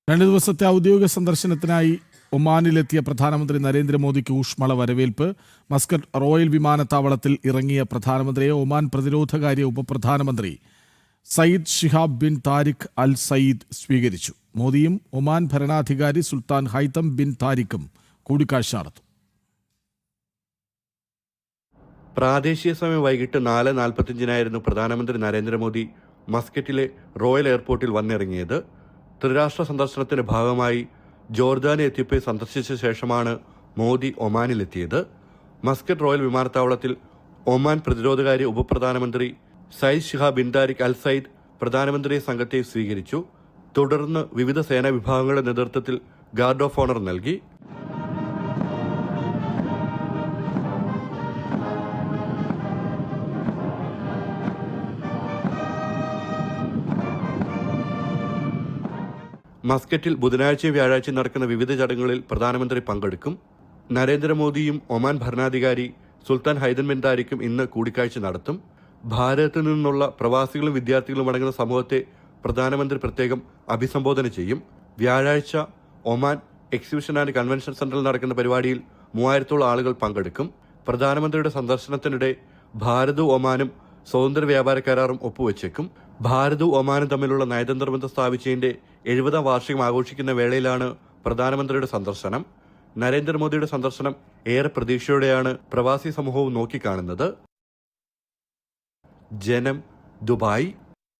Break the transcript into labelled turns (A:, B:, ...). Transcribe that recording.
A: 2 ദിവസത്തെ ഔദ്യോഗിക സന്ദർശനത്തിനായി ഒമാനിലെത്തിയ പ്രധാനമന്ത്രി നരേന്ദ്രമോദിക്ക് ഊഷ്മള വരവേൽപ്പ്. മസ്കറ്റ് റോയൽ വിമാനത്താവളത്തിൽ ഇറങ്ങിയ പ്രധാനമന്ത്രിയെ ഒമാൻ പ്രതിരോധകാര്യ ഉപപ്രധാനമന്ത്രി സയ്യിദ് ഷിഹാബ് ബിൻ താരിഖ് അൽ സയ്യിദ് സ്വീകരിച്ചു. മോദിയും ഒമാൻ ഭരണാധികാരി സുൽത്താൻ ഹൈതം ബിൻ താരിഖും കൂടിക്കാഴ്ച നടത്തും.
B: പ്രാദേശിക സമയം വൈകിട്ട് 4:45 പ്രധാനമന്ത്രി നരേന്ദ്രമോദി മസ്കറ്റിലെ റോയൽ എയർപോർട്ടിൽ വന്നിറങ്ങിയത്. ത്രിരാഷ്ട്ര സന്ദർശനത്തിന്റെ ഭാഗമായി ജോർദാൻ എത്യോപ്യ സന്ദർശിച്ച ശേഷമാണ് മോദി ഒമാനിലെത്തിയത്. മസ്കറ്റ് റോയൽ വിമാനത്താവളത്തിൽ ഒമാൻ പ്രതിരോധകാര്യ ഉപപ്രധാനമന്ത്രി സയ്യിദ് ഷിഹാബ് ബിൻ താരിഖ് അൽ സയ്യിദ് പ്രധാനമന്ത്രിയെ സംഘത്തെ സ്വീകരിച്ചു. തുടർന്ന് വിവിധ സേനാ വിഭാഗങ്ങളുടെ നേതൃത്വത്തിൽ ഗാർഡ് ഓഫ് ഓണർ നൽകി. മസ്കറ്റിൽ ബുധനാഴ്ചയും വ്യാഴാഴ്ചയും നടക്കുന്ന വിവിധ ചടങ്ങുകളിൽ പ്രധാനമന്ത്രി പങ്കെടുക്കും. നരേന്ദ്രമോദിയും ഒമാൻ ഭരണാധികാരി സുൽത്താൻ ഹൈതം ബിൻ താരിഖും ഇന്ന് കൂടിക്കാഴ്ച നടത്തും. ഭാരതത്തിൽ നിന്നുള്ള പ്രവാസികളും വിദ്യാർത്ഥികളും അടങ്ങുന്ന സമൂഹത്തെ പ്രധാനമന്ത്രി പ്രത്യേകം അഭിസംബോധന ചെയ്യും. വ്യാഴാഴ്ച ഒമാൻ എക്സിബിഷൻ ആൻഡ് കൺവെൻഷൻ സെന്ററിൽ നടക്കുന്ന പരിപാടിയിൽ 3000-ഓളം ആളുകൾ പങ്കെടുക്കും. പ്രധാനമന്ത്രിയുടെ സന്ദർശനത്തിനിടെ ഭാരതവും ഒമാനും സ്വതന്ത്ര വ്യാപാര കരാറും ഒപ്പുവെച്ചേക്കും. ഭാരതവും ഒമാനും തമ്മിലുള്ള നയതന്ത്ര ബന്ധം സ്ഥാപിച്ചതിന്റെ 70ാം വാർഷികം ആഘോഷിക്കുന്ന വേളയിലാണ് പ്രധാനമന്ത്രിയുടെ സന്ദർശനം. നരേന്ദ്രമോദിയുടെ സന്ദർശനം ഏറെ പ്രതീക്ഷയോടെയാണ് പ്രവാസി സമൂഹവും നോക്കിക്കാണുന്നത്. ജനം, ദുബായ്.